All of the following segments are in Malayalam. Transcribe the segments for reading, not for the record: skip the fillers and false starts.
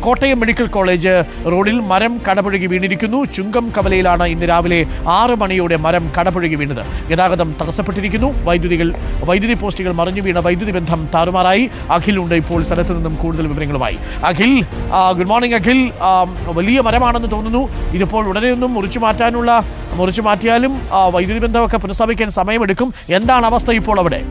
കോട്ടയം മെഡിക്കൽ കോളേജ് റോഡിൽ മരം കടപുഴകി വീണിരിക്കുന്നു. ചുങ്കം കവലയിലാണ് ഇന്ന് രാവിലെ 6 മണിയോടെ മരം കടപുഴകി വീണത്. ഗതാഗതം തടസ്സപ്പെട്ടിരിക്കുന്നു. വൈദ്യുതി പോസ്റ്റുകൾ മറിഞ്ഞു വീണ വൈദ്യുതി ബന്ധം താറുമാറായി. അഖിലുണ്ട് ഇപ്പോൾ സ്ഥലത്ത് നിന്നും കൂടുതൽ വിവരങ്ങളുമായി. Akhil, good morning Akhil. വലിയ മരമാണെന്ന് തോന്നുന്നു. ഇതിപ്പോൾ ഉടനെയൊന്നും മുറിച്ചു മാറ്റിയാലും വൈദ്യുതി ബന്ധമൊക്കെ പുനഃസ്ഥാപിക്കാൻ സമയമെടുക്കും. എന്താണ് അവസ്ഥ ഇപ്പോൾ അവിടെ?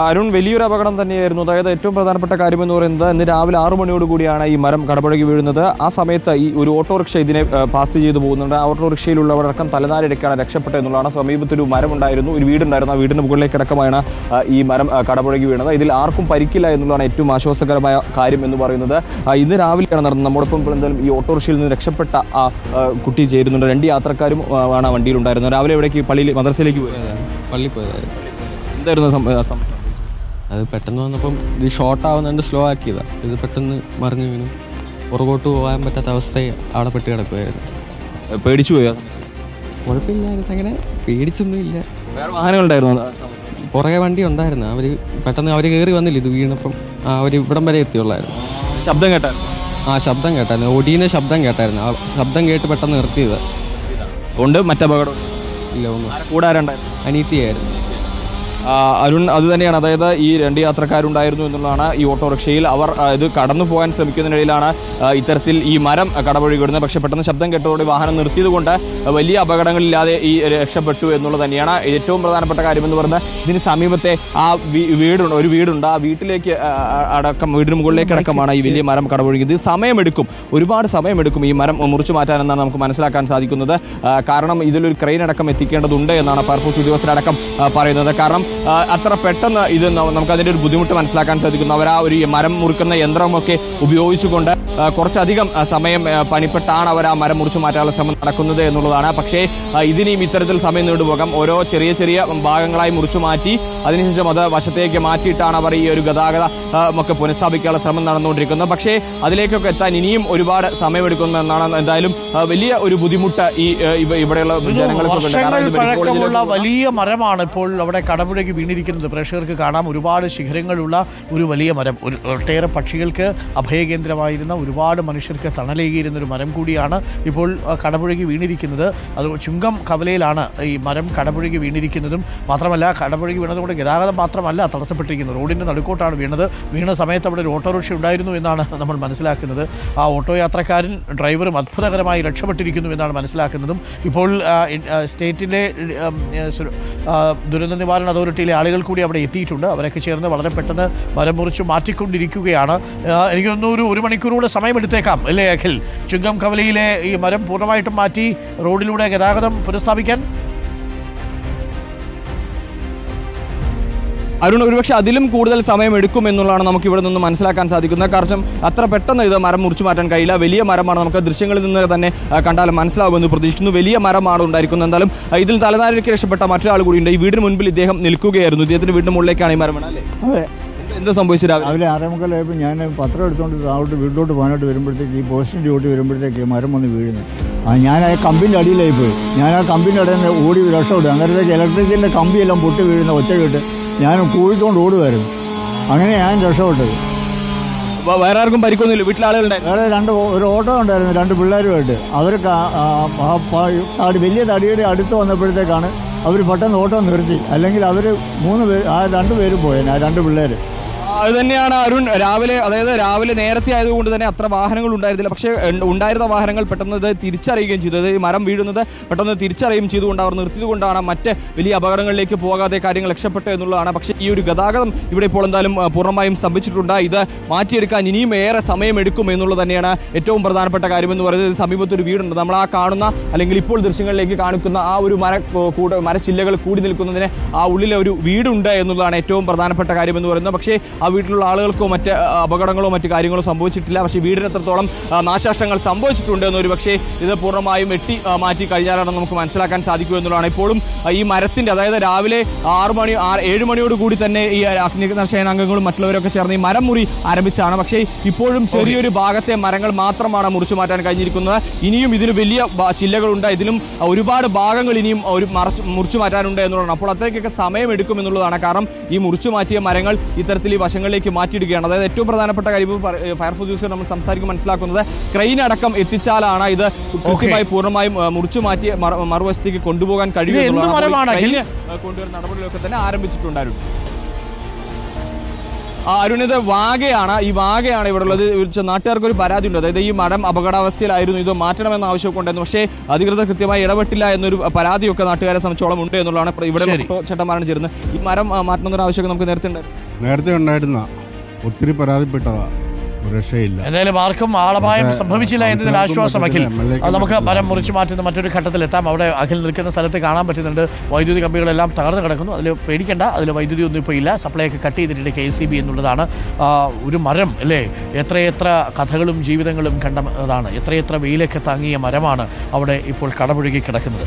അരുൺ, വലിയൊരു അപകടം തന്നെയായിരുന്നു. അതായത് ഏറ്റവും പ്രധാനപ്പെട്ട കാര്യമെന്ന് പറയുന്നത് ഇന്ന് രാവിലെ 6 മണിയോടുകൂടിയാണ് ഈ മരം കടപുഴകി വീഴുന്നത്. ആ സമയത്ത് ഈ ഒരു ഓട്ടോറിക്ഷ ഇതിനെ പാസ് ചെയ്തു പോകുന്നുണ്ട്. ആ ഓട്ടോറിക്ഷയിലുള്ളവരടക്കം തലനാരിടയ്ക്കാണ് രക്ഷപ്പെട്ടത് എന്നുള്ളതാണ്. സമീപത്തൊരു മരമുണ്ടായിരുന്നു, ഒരു വീടുണ്ടായിരുന്നു. ആ വീടിന് മുകളിലേക്കടക്കമാണ് ഈ മരം കടപുഴകി വീണത്. ഇതിൽ ആർക്കും പരിക്കില്ല എന്നുള്ളതാണ് ഏറ്റവും ആശ്വാസകരമായ കാര്യം എന്ന് പറയുന്നത്. ഇന്ന് രാവിലെയാണ് നടന്നത്. നമ്മോടൊപ്പം എന്തായാലും ഈ ഓട്ടോറിക്ഷയിൽ നിന്ന് രക്ഷപ്പെട്ട ആ കുട്ടി ചേരുന്നുണ്ട്. 2 യാത്രക്കാരും ആണ് ആ വണ്ടിയിലുണ്ടായിരുന്നത്. രാവിലെ എവിടേക്ക് മദ്രസയിലേക്ക് പള്ളിയിൽ പോയതായിരുന്നു. എന്തായിരുന്നു അത് പെട്ടെന്ന് വന്നപ്പം ഇത് ഷോർട്ട് ആവുന്നുണ്ട്, സ്ലോ ആക്കിയതാണ്. ഇത് പെട്ടെന്ന് മറിഞ്ഞു വീണു. പുറകോട്ട് പോകാൻ പറ്റാത്ത അവസ്ഥയെ അവിടെ പെട്ട് കിടക്കുമായിരുന്നു. പേടിച്ചു പോയോ? കുഴപ്പമില്ലായിരുന്നു, അങ്ങനെ പേടിച്ചൊന്നുമില്ല. വേറെ വാഹനങ്ങളുണ്ടായിരുന്നു? പുറകെ വണ്ടി ഉണ്ടായിരുന്നു. പെട്ടെന്ന് അവർ കയറി വന്നില്ല. ഇത് വീണപ്പം അവർ ഇവിടം വരെ എത്തിയുള്ളായിരുന്നു. ശബ്ദം കേട്ടായിരുന്നു? ശബ്ദം കേട്ടായിരുന്നു. ഒടീനെ ശബ്ദം കേട്ടായിരുന്നു. ആ ശബ്ദം കേട്ട് പെട്ടെന്ന് നിർത്തിയത് കൊണ്ട് മറ്റപകടം ഇല്ല. ഒന്നും കൂടാറുണ്ടായിരുന്നു? അനീതിയായിരുന്നു. അരുൺ, അത് തന്നെയാണ്. അതായത് ഈ 2 യാത്രക്കാരുണ്ടായിരുന്നു എന്നുള്ളതാണ്. ഈ ഓട്ടോറിക്ഷയിൽ അവർ ഇത് കടന്നു പോകാൻ ശ്രമിക്കുന്നതിനിടയിലാണ് ഇത്തരത്തിൽ ഈ മരം കടപുഴകി വിടുന്നത്. പക്ഷേ പെട്ടെന്ന് ശബ്ദം കേട്ടതോടെ വാഹനം നിർത്തിയത് കൊണ്ട് വലിയ അപകടങ്ങളില്ലാതെ ഈ രക്ഷപ്പെട്ടു എന്നുള്ളത് തന്നെയാണ് ഏറ്റവും പ്രധാനപ്പെട്ട കാര്യമെന്ന് പറയുന്നത്. ഇതിന് സമീപത്തെ ആ ഒരു വീടുണ്ട്. ആ വീട്ടിലേക്ക് വീടിന് മുകളിലേക്ക് അടക്കമാണ് ഈ വലിയ മരം കടപുഴകിയത്. സമയമെടുക്കും, ഒരുപാട് സമയമെടുക്കും ഈ മരം മുറിച്ചു മാറ്റാനെന്നാണ് നമുക്ക് മനസ്സിലാക്കാൻ സാധിക്കുന്നത്. കാരണം ഇതിലൊരു ക്രെയിൻ അടക്കം എത്തിക്കേണ്ടതുണ്ട് എന്നാണ് ഫയർഫോഴ്സ് ഉദ്യോഗസ്ഥരടക്കം പറയുന്നത്. കാരണം അത്ര പെട്ടെന്ന് ഇത് നമുക്ക് അതിൻ്റെ ഒരു ബുദ്ധിമുട്ട് മനസ്സിലാക്കാൻ സാധിക്കുന്നു. അവർ ആ ഒരു മരം മുറിക്കുന്ന യന്ത്രമൊക്കെ ഉപയോഗിച്ചുകൊണ്ട് കുറച്ചധികം സമയം പണിപ്പെട്ടാണ് അവർ ആ മരം മുറിച്ചു മാറ്റാനുള്ള ശ്രമം നടക്കുന്നത് എന്നുള്ളതാണ്. പക്ഷേ ഇതിനെയും ഇത്തരത്തിൽ സമയം നീണ്ടുപോകാം. ഓരോ ചെറിയ ചെറിയ ഭാഗങ്ങളായി മുറിച്ചു മാറ്റി അതിനുശേഷം അത് വശത്തേക്ക് മാറ്റിയിട്ടാണ് അവർ ഈ ഒരു ഗതാഗതം ഒക്കെ പുനഃസ്ഥാപിക്കാനുള്ള ശ്രമം നടന്നുകൊണ്ടിരിക്കുന്നത്. പക്ഷേ അതിലേക്കൊക്കെ എത്താൻ ഇനിയും ഒരുപാട് സമയമെടുക്കുന്നതെന്നാണ് എന്തായാലും വലിയ ഒരു ബുദ്ധിമുട്ട് ഈ ഇവിടെയുള്ള ജനങ്ങൾക്ക്. വലിയ മരമാണ് ഇപ്പോൾ അവിടെ കടപുഴകി വീണിരിക്കുന്നത്. പ്രേക്ഷകർക്ക് കാണാം, ഒരുപാട് ശിഖരങ്ങളുള്ള ഒരു വലിയ മരം. ഒട്ടേറെ പക്ഷികൾക്ക് അഭയകേന്ദ്രമായിരുന്ന, ഒരുപാട് മനുഷ്യർക്ക് തണലേകിയിരുന്ന ഒരു മരം കൂടിയാണ് ഇപ്പോൾ കടപുഴകി വീണിരിക്കുന്നത്. അത് ചുങ്കം കവലയിലാണ് ഈ മരം കടപുഴകി വീണിരിക്കുന്നതും. മാത്രമല്ല, കടപുഴകി വീണതുകൊണ്ട് ഗതാഗതം മാത്രമല്ല തടസ്സപ്പെട്ടിരിക്കുന്നത്. റോഡിൻ്റെ നടുക്കോട്ടാണ് വീണത്. വീണ സമയത്ത് അവിടെ ഒരു ഓട്ടോറിക്ഷ ഉണ്ടായിരുന്നു എന്നാണ് നമ്മൾ മനസ്സിലാക്കുന്നത്. ആ ഓട്ടോ യാത്രക്കാരൻ ഡ്രൈവറും അത്ഭുതകരമായി രക്ഷപ്പെട്ടിരിക്കുന്നു എന്നാണ് മനസ്സിലാക്കുന്നതും. ഇപ്പോൾ സ്റ്റേറ്റിലെ ദുരന്ത നിവാരണ അതോറിറ്റിയിലെ ആളുകൾ കൂടി അവിടെ എത്തിയിട്ടുണ്ട്. അവരൊക്കെ ചേർന്ന് വളരെ പെട്ടെന്ന് മരം മുറിച്ചു മാറ്റിക്കൊണ്ടിരിക്കുകയാണ്. എനിക്ക് തോന്നുന്നു ഒരു മണിക്കൂറൂടെ സമയമെടുത്തേക്കാം അല്ലേ അഖിൽ, ചുങ്കം കവലയിലെ ഈ മരം പൂർണ്ണമായിട്ടും മാറ്റി റോഡിലൂടെ ഗതാഗതം പുനഃസ്ഥാപിക്കാൻ? അരുൺ, ഒരുപക്ഷെ അതിലും കൂടുതൽ സമയം എടുക്കും എന്നുള്ളതാണ് നമുക്ക് ഇവിടെ നിന്ന് മനസ്സിലാക്കാൻ സാധിക്കുന്നത്. കാരണം അത്ര പെട്ടെന്ന് ഇത് മരം മുറിച്ചു മാറ്റാൻ കഴിയില്ല. വലിയ മരമാണ്. നമുക്ക് ദൃശ്യങ്ങളിൽ നിന്ന് തന്നെ കണ്ടാലും മനസ്സിലാവുമെന്ന് പ്രതീക്ഷിക്കുന്നു. വലിയ മരമാണ് ഉണ്ടായിരിക്കുന്നത്. എന്തായാലും ഇതിൽ തലനാരിഴയ്ക്ക് രക്ഷപ്പെട്ട മറ്റൊരാൾ കൂടിയുണ്ട്. ഈ വീടിന് മുൻപിൽ ഇദ്ദേഹം നിൽക്കുകയായിരുന്നു. ഇദ്ദേഹത്തിന്റെ വീടിന് മുകളിലേക്കാണ് ഈ മരം വീണത് അല്ലേ? അതെ. എന്താ സംഭവിച്ചത്? രാവിലെ 6:45 ഞാൻ പത്രം എടുത്തുകൊണ്ട് താഴോട്ട് വീട്ടിലോട്ട് പോകാനായിട്ട് വരുമ്പോഴത്തേക്ക് ഈ പോസ്റ്റിൻ്റെ ചോട്ടി വരുമ്പോഴത്തേക്ക് മരം വന്ന് വീഴുന്നു. ഞാൻ ആ കമ്പിൻ്റെ അടിയിലായി പോയി. ഞാൻ ആ കമ്പിൻ്റെ അടിയിൽ നിന്ന് ഓടി രക്ഷപ്പെട്ടു. അന്നേരത്തേക്ക് ഇലക്ട്രിക്കിൻ്റെ കമ്പിയെല്ലാം പൊട്ടി വീഴുന്ന ഒച്ച കേട്ട് ഞാൻ കൂടിക്കൊണ്ട് ഓടുമായിരുന്നു. അങ്ങനെ ഞാൻ രക്ഷപ്പെട്ടത്. വേറെ ആർക്കും പരിക്കൊന്നുമില്ല? വീട്ടിലെ ആളുകളുണ്ടായി? വേറെ ഒരു ഓട്ടോ ഉണ്ടായിരുന്നു, 2 പിള്ളേരുമായിട്ട്. അവർ വലിയ തടിയുടെ അടുത്ത് വന്നപ്പോഴത്തേക്കാണ് അവർ പെട്ടെന്ന് ഓട്ടോ നിർത്തി. അല്ലെങ്കിൽ അവർ 3 പേര്, 2 പേരും പോയേനെ, 2 പിള്ളേർ. അത് തന്നെയാണ് അരുൺ. രാവിലെ നേരത്തെ ആയതുകൊണ്ട് തന്നെ അത്ര വാഹനങ്ങൾ ഉണ്ടായിരുന്നില്ല. പക്ഷേ ഉണ്ടായിരുന്ന വാഹനങ്ങൾ പെട്ടെന്ന് ഇത് തിരിച്ചറിയുകയും ചെയ്തു. ഈ മരം വീഴുന്നത് പെട്ടെന്ന് തിരിച്ചറിയുകയും ചെയ്തുകൊണ്ട് അവർ നിർത്തിയത് കൊണ്ടാണ് മറ്റ് വലിയ അപകടങ്ങളിലേക്ക് പോകാതെ കാര്യങ്ങൾ രക്ഷപ്പെട്ടു എന്നുള്ളതാണ്. പക്ഷേ ഈ ഒരു ഗതാഗതം ഇവിടെ ഇപ്പോൾ എന്തായാലും പൂർണ്ണമായും സ്തംഭിച്ചിട്ടുണ്ട്. ഇത് മാറ്റിയെടുക്കാൻ ഇനിയും ഏറെ സമയമെടുക്കും എന്നുള്ളത് തന്നെയാണ് ഏറ്റവും പ്രധാനപ്പെട്ട കാര്യമെന്ന് പറയുന്നത്. സമീപത്തൊരു വീടുണ്ട്. നമ്മൾ ആ കാണുന്ന അല്ലെങ്കിൽ ഇപ്പോൾ ദൃശ്യങ്ങളിലേക്ക് കാണിക്കുന്ന ആ ഒരു മരച്ചില്ലകൾ കൂടി നിൽക്കുന്നതിന് ആ ഉള്ളിലെ ഒരു വീടുണ്ട് എന്നുള്ളതാണ് ഏറ്റവും പ്രധാനപ്പെട്ട കാര്യമെന്ന് പറയുന്നത്. പക്ഷേ ആ വീട്ടിലുള്ള ആളുകൾക്കോ മറ്റ് അപകടങ്ങളോ മറ്റ് കാര്യങ്ങളോ സംഭവിച്ചിട്ടില്ല. പക്ഷേ വീടിന് എത്രത്തോളം നാശനഷ്ടങ്ങൾ സംഭവിച്ചിട്ടുണ്ട് എന്നൊരു പക്ഷേ ഇത് പൂർണ്ണമായും മാറ്റി കഴിഞ്ഞാലാണ് നമുക്ക് മനസ്സിലാക്കാൻ സാധിക്കൂ എന്നുള്ളതാണ്. ഇപ്പോഴും ഈ മരത്തിന്റെ, അതായത് രാവിലെ 7 മണിയോടുകൂടി തന്നെ ഈ അഗ്നിരക്ഷാസേനാംഗങ്ങളും മറ്റുള്ളവരൊക്കെ ചേർന്ന് ഈ മരം മുറി ആരംഭിച്ചാണ്. പക്ഷേ ഇപ്പോഴും ചെറിയൊരു ഭാഗത്തെ മരങ്ങൾ മാത്രമാണ് മുറിച്ചു മാറ്റാൻ കഴിഞ്ഞിരിക്കുന്നത്. ഇനിയും ഇതിന് വലിയ ചില്ലകളുണ്ട്. ഇതിലും ഒരുപാട് ഭാഗങ്ങൾ ഇനിയും മുറിച്ചു മാറ്റാനുണ്ട് എന്നുള്ളതാണ്. അപ്പോൾ അത്രയ്ക്കൊക്കെ സമയമെടുക്കും എന്നുള്ളതാണ്. കാരണം ഈ മുറിച്ചു മാറ്റിയ മരങ്ങൾ ഇത്തരത്തിൽ ഈ വശങ്ങളിലേക്ക് മാറ്റിയിടുകയാണ്. അതായത് ഏറ്റവും പ്രധാനപ്പെട്ട കാര്യം ഫയർഫോഴ്സ് ഉദ്യോഗസ്ഥർ നമ്മൾ സംസാരിക്കുമ്പോൾ മനസ്സിലാക്കുന്നത് ക്രെയിൻ അടക്കം എത്തിച്ചാലാണ് ഇത് കൃത്യമായി പൂർണ്ണമായും മുറിച്ചു മാറ്റി മറുവശത്തേക്ക് കൊണ്ടുപോകാൻ കഴിയുന്ന കൊണ്ടുവരുന്ന നടപടികളൊക്കെ തന്നെ ആരംഭിച്ചിട്ടുണ്ടായിരുന്നു. അരുൺ, ഇത് വാഗയാണ്. ഈ വാഗയാണ് ഇവിടെ ഉള്ളത്. നാട്ടുകാർക്ക് ഒരു പരാതി ഉണ്ട്. അതായത് ഈ മരം അപകടാവസ്ഥയിലായിരുന്നു, ഇത് മാറ്റണമെന്ന ആവശ്യമൊക്കെ ഉണ്ടായിരുന്നു. പക്ഷേ അധികൃതർ കൃത്യമായി ഇടപെട്ടില്ല എന്നൊരു പരാതിയൊക്കെ നാട്ടുകാരെ സംബന്ധിച്ചോളം ഉണ്ട് എന്നുള്ളതാണ്. ഇവിടെ ചേട്ടന്മാരാണ് ചേരുന്നത്. ഈ മരം മാറ്റണമെന്നൊരു ആവശ്യമൊക്കെ നമുക്ക് നേരത്തെ ഉണ്ടായിരുന്ന ഒത്തിരി പരാതിപ്പെട്ടതാ, രക്ഷയില്ല. എന്തായാലും ആർക്കും ആളപായം സംഭവിച്ചില്ല എന്നതിൽ ആശ്വാസം. അഖിൽ, നമുക്ക് മരം മുറിച്ചു മാറ്റുന്ന മറ്റൊരു ഘട്ടത്തിലെത്താം. അവിടെ അഖിൽ നിൽക്കുന്ന സ്ഥലത്ത് കാണാൻ പറ്റുന്നുണ്ട് വൈദ്യുതി കമ്പികളെല്ലാം തകർന്നു കിടക്കുന്നു. അതിൽ പേടിക്കേണ്ട, അതിൽ വൈദ്യുതി ഒന്നും ഇപ്പോൾ ഇല്ല. സപ്ലൈ ഒക്കെ കട്ട് ചെയ്തിട്ടുണ്ട് KEB എന്നുള്ളതാണ്. ഒരു മരം അല്ലേ, എത്രയെത്ര കഥകളും ജീവിതങ്ങളും കണ്ടതാണ്. എത്രയെത്ര വെയിലൊക്കെ താങ്ങിയ മരമാണ് അവിടെ ഇപ്പോൾ കടപുഴകി കിടക്കുന്നത്.